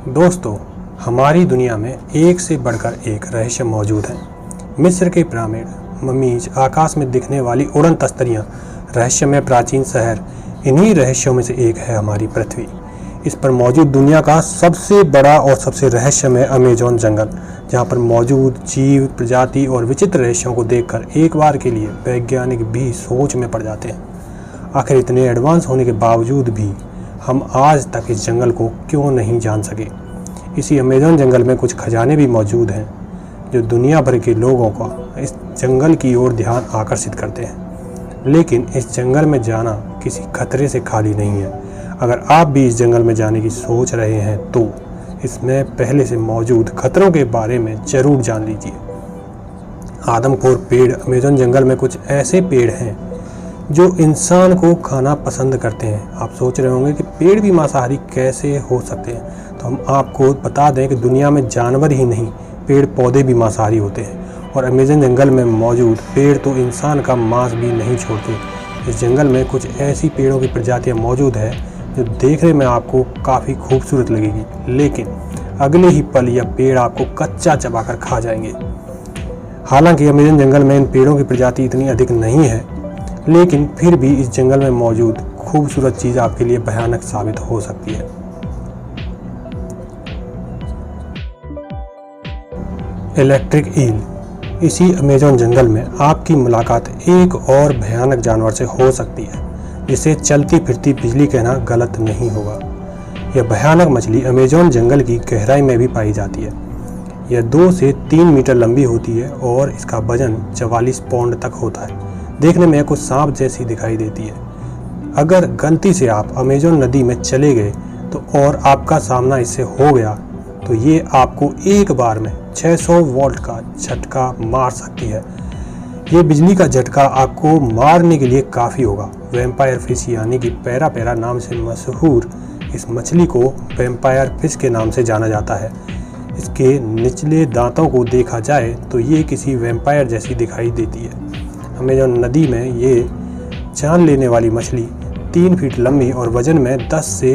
दोस्तों, हमारी दुनिया में एक से बढ़कर एक रहस्य मौजूद है। मिस्र के पिरामिड, ममीज, आकाश में दिखने वाली उड़न तस्तरियाँ, रहस्यमय प्राचीन शहर, इन्हीं रहस्यों में से एक है हमारी पृथ्वी। इस पर मौजूद दुनिया का सबसे बड़ा और सबसे रहस्यमय अमेज़न जंगल, जहाँ पर मौजूद जीव प्रजाति और विचित्र रहस्यों को देखकर एक बार के लिए वैज्ञानिक भी सोच में पड़ जाते हैं। आखिर इतने एडवांस होने के बावजूद भी हम आज तक इस जंगल को क्यों नहीं जान सके। इसी अमेज़न जंगल में कुछ खजाने भी मौजूद हैं जो दुनिया भर के लोगों का इस जंगल की ओर ध्यान आकर्षित करते हैं। लेकिन इस जंगल में जाना किसी खतरे से खाली नहीं है। अगर आप भी इस जंगल में जाने की सोच रहे हैं तो इसमें पहले से मौजूद खतरों के बारे में ज़रूर जान लीजिए। आदमखोर पेड़। अमेज़न जंगल में कुछ ऐसे पेड़ हैं जो इंसान को खाना पसंद करते हैं। आप सोच रहे होंगे कि पेड़ भी मांसाहारी कैसे हो सकते हैं, तो हम आपको बता दें कि दुनिया में जानवर ही नहीं, पेड़ पौधे भी मांसाहारी होते हैं। और अमेज़न जंगल में मौजूद पेड़ तो इंसान का मांस भी नहीं छोड़ते। इस जंगल में कुछ ऐसी पेड़ों की प्रजातियां मौजूद है जो देखने में आपको काफ़ी खूबसूरत लगेगी, लेकिन अगले ही पल यह पेड़ आपको कच्चा चबाकर खा जाएंगे। हालांकि अमेज़न जंगल में इन पेड़ों की प्रजाति इतनी अधिक नहीं है, लेकिन फिर भी इस जंगल में मौजूद खूबसूरत चीज़ आपके लिए भयानक साबित हो सकती है। Electric eel. इसी अमेज़न जंगल में आपकी मुलाकात एक और भयानक जानवर से हो सकती है जिसे चलती फिरती बिजली कहना गलत नहीं होगा। यह भयानक मछली अमेज़न जंगल की गहराई में भी पाई जाती है। यह 2 से 3 मीटर लंबी होती है और इसका वजन 44 पाउंड तक होता है। देखने में कुछ सांप जैसी दिखाई देती है। अगर गलती से आप अमेज़न नदी में चले गए तो और आपका सामना इससे हो गया तो ये आपको एक बार में 600 वोल्ट का झटका मार सकती है। ये बिजली का झटका आपको मारने के लिए काफ़ी होगा। वैम्पायर फिश यानी कि पैरा नाम से मशहूर इस मछली को वैम्पायर फिश के नाम से जाना जाता है। इसके निचले दांतों को देखा जाए तो ये किसी वैम्पायर जैसी दिखाई देती है। अमेज़न नदी में ये जान लेने वाली मछली 3 फीट लंबी और वजन में 10 से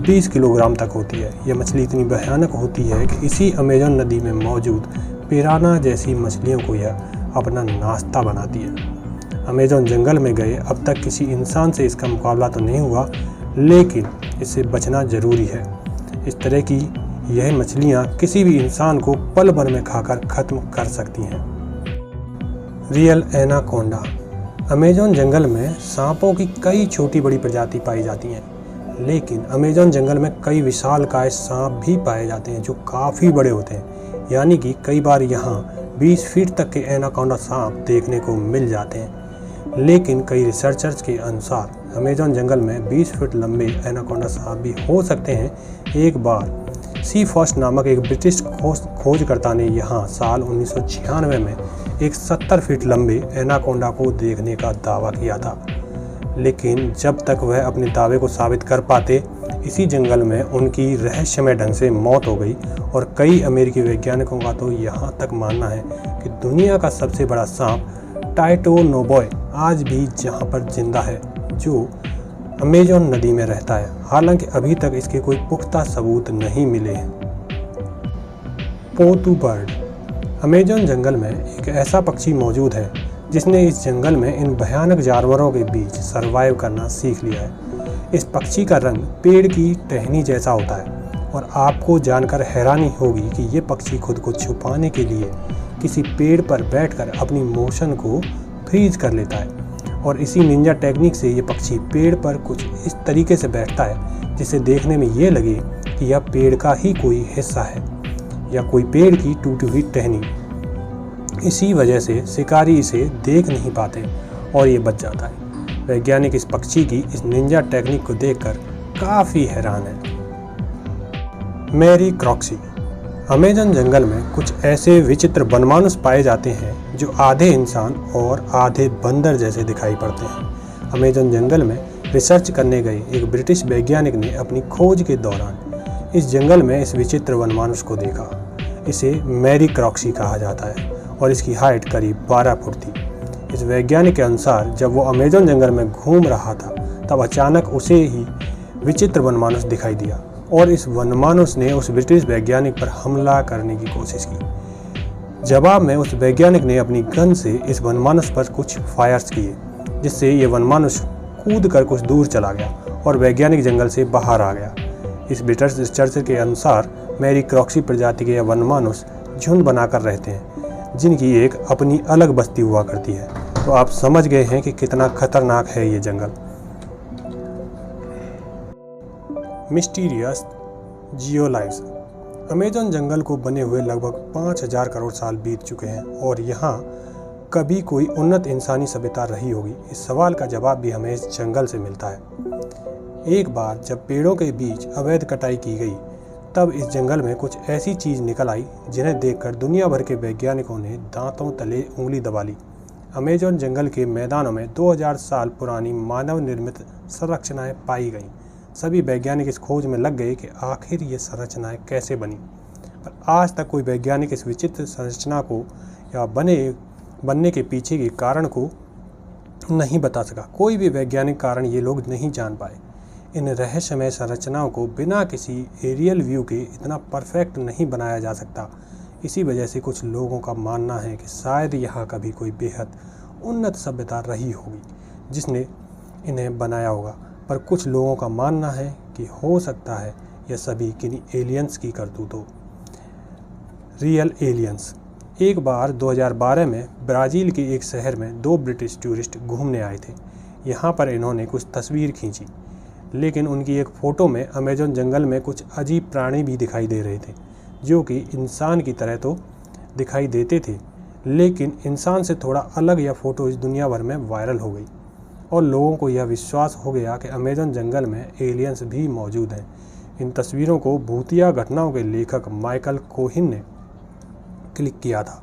20 किलोग्राम तक होती है। यह मछली इतनी भयानक होती है कि इसी अमेज़न नदी में मौजूद पिराना जैसी मछलियों को यह अपना नाश्ता बनाती है। अमेज़न जंगल में गए अब तक किसी इंसान से इसका मुकाबला तो नहीं हुआ, लेकिन इससे बचना ज़रूरी है। इस तरह की यह मछलियाँ किसी भी इंसान को पल भर में खाकर ख़त्म कर सकती हैं। Real anaconda. अमेज़न जंगल में सांपों की कई छोटी बड़ी प्रजाति पाई जाती हैं, लेकिन अमेज़न जंगल में कई विशालकाय सांप भी पाए जाते हैं जो काफ़ी बड़े होते हैं। यानी कि कई बार यहाँ 20 फीट तक के एनाकोंडा सांप देखने को मिल जाते हैं। लेकिन कई रिसर्चर्स के अनुसार अमेज़न जंगल में 20 फीट लंबे एनाकोंडा सांप भी हो सकते हैं। एक बार सी फर्स्ट नामक एक ब्रिटिश खोजकर्ता ने यहाँ साल 1996 में एक 70 फीट लंबे एनाकोंडा को देखने का दावा किया था, लेकिन जब तक वह अपने दावे को साबित कर पाते, इसी जंगल में उनकी रहस्यमय ढंग से मौत हो गई। और कई अमेरिकी वैज्ञानिकों का तो यहाँ तक मानना है कि दुनिया का सबसे बड़ा सांप टाइटोनोबॉय आज भी जहाँ पर जिंदा है, जो अमेज़न नदी में रहता है। हालांकि अभी तक इसके कोई पुख्ता सबूत नहीं मिले हैं। पोतू बर्ड। अमेज़न जंगल में एक ऐसा पक्षी मौजूद है जिसने इस जंगल में इन भयानक जानवरों के बीच सरवाइव करना सीख लिया है। इस पक्षी का रंग पेड़ की टहनी जैसा होता है और आपको जानकर हैरानी होगी कि ये पक्षी खुद को छुपाने के लिए किसी पेड़ पर बैठकर अपनी मोशन को फ्रीज कर लेता है। और इसी निंजा टेक्निक से ये पक्षी पेड़ पर कुछ इस तरीके से बैठता है जिसे देखने में ये लगे कि यह पेड़ का ही कोई हिस्सा है या कोई पेड़ की टूटी हुई टहनी। इसी वजह से शिकारी इसे देख नहीं पाते और ये बच जाता है। वैज्ञानिक इस पक्षी की इस निंजा टेक्निक को देखकर काफ़ी हैरान है। मैरी क्रॉक्सी। अमेज़न जंगल में कुछ ऐसे विचित्र वनमानुष पाए जाते हैं जो आधे इंसान और आधे बंदर जैसे दिखाई पड़ते हैं। अमेज़न जंगल में रिसर्च करने गए एक ब्रिटिश वैज्ञानिक ने अपनी खोज के दौरान इस जंगल में इस विचित्र वनमानुष को देखा। इसे मैरी क्रॉक्सी कहा जाता है और इसकी हाइट करीब 12 फुट थी। इस वैज्ञानिक के अनुसार जब वो अमेज़न जंगल में घूम रहा था तब अचानक उसे ही विचित्र वनमानुष दिखाई दिया। और इस वनमानुष ने उस ब्रिटिश वैज्ञानिक पर हमला करने की कोशिश की। जवाब में उस वैज्ञानिक ने अपनी गन से इस वनमानुष पर कुछ फायर्स किए, जिससे ये वनमानुष कूद कर कुछ दूर चला गया और वैज्ञानिक जंगल से बाहर आ गया। इस ब्रिटिश रिसर्चर के अनुसार मैरी क्रॉक्सी प्रजाति के यह वनमानुष झुंड बनाकर रहते हैं, जिनकी एक अपनी अलग बस्ती हुआ करती है। तो आप समझ गए हैं कि कितना खतरनाक है ये जंगल। मिस्टीरियस जियोलाइव्स। अमेज़न जंगल को बने हुए लगभग 5000 करोड़ साल बीत चुके हैं और यहाँ कभी कोई उन्नत इंसानी सभ्यता रही होगी, इस सवाल का जवाब भी हमें इस जंगल से मिलता है। एक बार जब पेड़ों के बीच अवैध कटाई की गई, तब इस जंगल में कुछ ऐसी चीज़ निकल आई जिन्हें देखकर दुनिया भर के वैज्ञानिकों ने दांतों तले उंगली दबा ली। अमेज़न जंगल के मैदानों में 2000 साल पुरानी मानव निर्मित संरचनाएं पाई गईं। सभी वैज्ञानिक इस खोज में लग गए कि आखिर ये संरचनाएं कैसे बनी, पर आज तक कोई वैज्ञानिक इस विचित्र संरचना को या बनने के पीछे के कारण को नहीं बता सका। कोई भी वैज्ञानिक कारण ये लोग नहीं जान पाए। इन रहस्यमय संरचनाओं को बिना किसी एरियल व्यू के इतना परफेक्ट नहीं बनाया जा सकता। इसी वजह से कुछ लोगों का मानना है कि शायद यहाँ कभी कोई बेहद उन्नत सभ्यता रही होगी जिसने इन्हें बनाया होगा, पर कुछ लोगों का मानना है कि हो सकता है यह सभी किन्हीं एलियंस की करतूत हो। Real aliens. एक बार 2012 में ब्राज़ील के एक शहर में 2 ब्रिटिश टूरिस्ट घूमने आए थे। यहाँ पर इन्होंने कुछ तस्वीर खींची, लेकिन उनकी एक फ़ोटो में अमेज़न जंगल में कुछ अजीब प्राणी भी दिखाई दे रहे थे, जो कि इंसान की तरह तो दिखाई देते थे, लेकिन इंसान से थोड़ा अलग यह फ़ोटो इस दुनिया भर में वायरल हो गई और लोगों को यह विश्वास हो गया कि अमेज़न जंगल में एलियंस भी मौजूद हैं। इन तस्वीरों को भूतिया घटनाओं के लेखक माइकल कोहिन ने क्लिक किया था।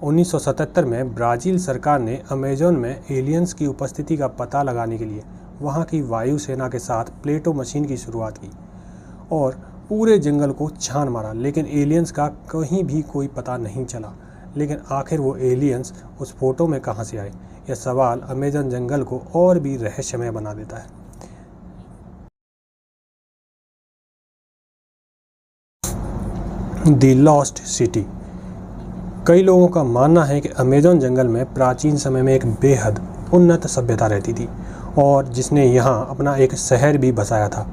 1977 में ब्राज़ील सरकार ने अमेज़न में एलियंस की उपस्थिति का पता लगाने के लिए वहाँ की वायुसेना के साथ प्लेटो मशीन की शुरुआत की और पूरे जंगल को छान मारा, लेकिन एलियंस का कहीं भी कोई पता नहीं चला। लेकिन आखिर वो एलियंस उस फोटो में कहाँ से आए, यह सवाल अमेज़न जंगल को और भी रहस्यमय बना देता है। The lost city. कई लोगों का मानना है कि अमेज़न जंगल में प्राचीन समय में एक बेहद उन्नत सभ्यता रहती थी और जिसने यहाँ अपना एक शहर भी बसाया था,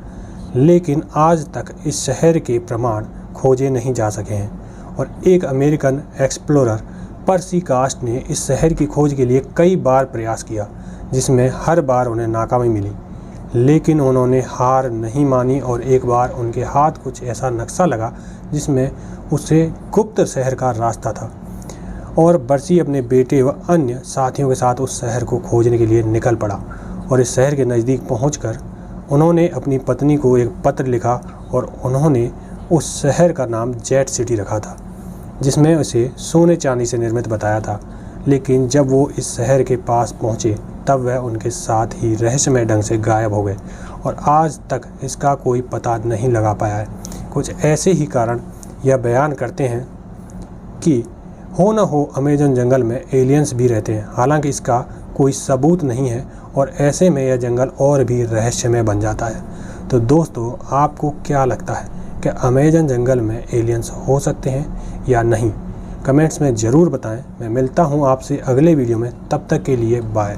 लेकिन आज तक इस शहर के प्रमाण खोजे नहीं जा सके हैं। और एक अमेरिकन एक्सप्लोरर पर्सी कास्ट ने इस शहर की खोज के लिए कई बार प्रयास किया, जिसमें हर बार उन्हें नाकामी मिली, लेकिन उन्होंने हार नहीं मानी और एक बार उनके हाथ कुछ ऐसा नक्शा लगा जिसमें उसे गुप्त शहर का रास्ता था और पर्सी अपने बेटे व अन्य साथियों के साथ उस शहर को खोजने के लिए निकल पड़ा। और इस शहर के नज़दीक पहुंचकर उन्होंने अपनी पत्नी को एक पत्र लिखा और उन्होंने उस शहर का नाम जेट सिटी रखा था, जिसमें उसे सोने चांदी से निर्मित बताया था। लेकिन जब वो इस शहर के पास पहुंचे तब वह उनके साथ ही रहस्यमय ढंग से गायब हो गए और आज तक इसका कोई पता नहीं लगा पाया है। कुछ ऐसे ही कारण यह बयान करते हैं कि हो न हो अमेज़न जंगल में एलियंस भी रहते हैं, हालांकि इसका कोई सबूत नहीं है और ऐसे में यह जंगल और भी रहस्यमय बन जाता है। तो दोस्तों, आपको क्या लगता है कि अमेज़न जंगल में एलियंस हो सकते हैं या नहीं? कमेंट्स में ज़रूर बताएं। मैं मिलता हूं आपसे अगले वीडियो में, तब तक के लिए बाय।